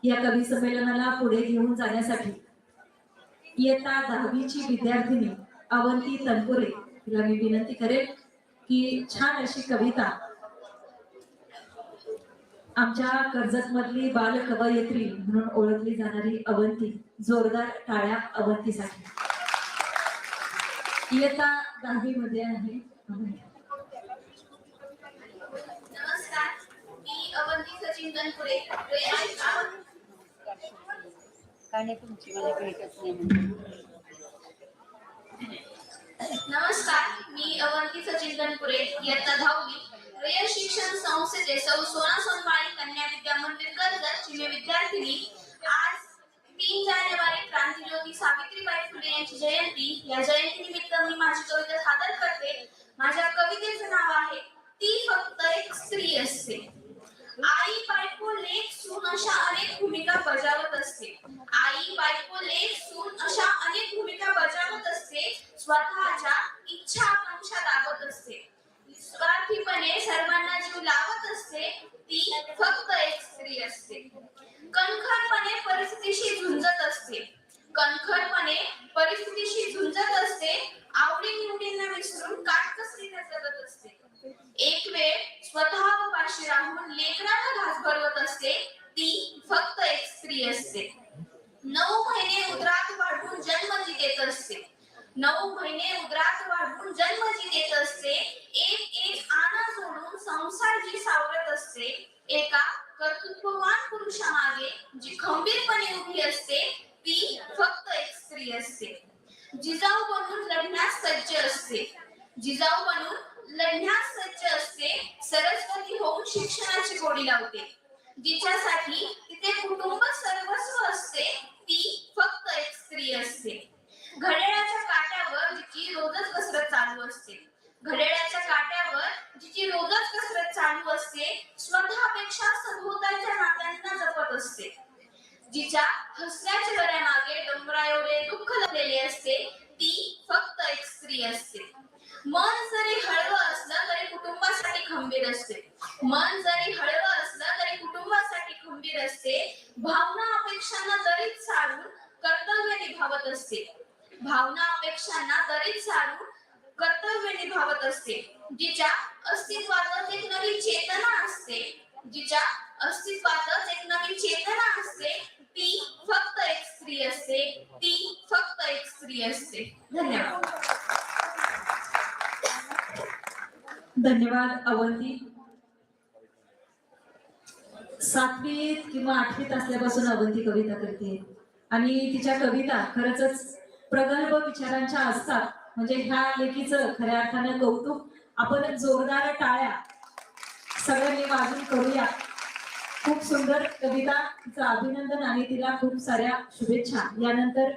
या कवी संमेलनाला पुढे घेऊन जाण्यासाठी इयत्ता 10वीची विद्यार्थिनी अवंती तनपुरे तिला मी विनंती करेन की छान अशी कविता आमच्या कर्जत मधली बाल कवयित्री म्हणून ओळखली जाणारी अवंती, जोरदार टाळ्या अवंतीसाठी. इयत्ता 10वी मध्ये आहे. नमस्कार, मी अवंती सचिन तनपुरे. नमस्कार, मी अवंती सचिन तनपुरे, इयत्ता 10वी, रयत शिक्षण संस्थेचे सौ सोना सोनमाळी कन्या विद्या मंदिर कर्जत ची विद्यार्थिनी. आज 3 जानेवारी क्रांतिज्योती सावित्रीबाई फुले यांची जयंती. या जयंतीनिमित्त मी माझी कविता सादर करते. माझ्या कवितेचं नाव आहे ती फक्त एक स्त्री असते. आई, बायको, लेक, सून अशा अनेक भूमिका बजावत असते. आई, बायको, लेक, सून अशा अनेक भूमिका बजावत असते. स्वतःच्या इच्छा आकांक्षा दाबत असते. निस्वार्थीपणे सर्वांना जीव लावत असते. ती फक्त एक स्त्री असते. कणखरपणे परिस्थितीशी झुंजत असते. कणखरपणे परिस्थितीशी झुंजत असते. आवडी-निवडींना विसरून काटकसरीने जगत असते. एक वेळ स्वतः उपाशी राहून लेकरांना घास भरवत असते. ती फक्त एक स्त्री असते. 9 महिने उदरात वाढवून जन्मजी देत असते. 9 महिने उदरात वाढवून जन्मजी देत असते. एक आणा जोडून संसार जी सावरत असते. एका कर्तृत्ववान पुरुषामागे जी खंबीरपणे उभी असते. ती फक्त एक स्त्री असते. जिजाऊ बनून लढण्यास सज्ज असते. जिजाऊ बनून लढण्यास सज्ज असते. सरस्वती होऊन शिक्षणाची गोडी लावते. जिच्यासाठी तिथे कुटुंब सर्वस्व असते. ती फक्त एक स्त्री असते. घड्याळाच्या काट्यावर जिची रोजच कसरत चालू असते. घड्याळाच्या काट्यावर जिची रोजच कसरत चालू असते. स्वतःपेक्षा सभोवतालच्या नात्यांना जपत असते. जिच्या हसऱ्या चेहऱ्यामागे डोंगराएवढे दुःख लपलेले असते. ती फक्त एक स्त्री असते. मन जरी हळवं असलं तरी कुटुंबासाठी खंबीर असते. मन जरी हळवं असलं तरी कुटुंबासाठी खंबीर असते. भावना अपेक्षांना दरीत सारून कर्तव्य निभावत असते. भावना अपेक्षांना दरीत सारून कर्तव्य निभावत असते. जिच्या अस्तित्वातच एक नवी चेतना असते. जिच्या अस्तित्वातच एक नवी चेतना असते. ती फक्त एक स्त्री असते. ती फक्त एक स्त्री असते. धन्यवाद. धन्यवाद अवंती. 7वीत किंवा 8वीत असल्यापासून अवंती कविता करते आणि तिच्या कविता खरंच प्रगल्भ विचारांच्या असतात. म्हणजे ह्या लेखीचं खऱ्या अर्थानं कौतुक आपण जोरदार टाळ्या सगळ्यांनी वाजून करूया. खूप सुंदर कविता, तिचं अभिनंदन आणि तिला खूप साऱ्या शुभेच्छा. यानंतर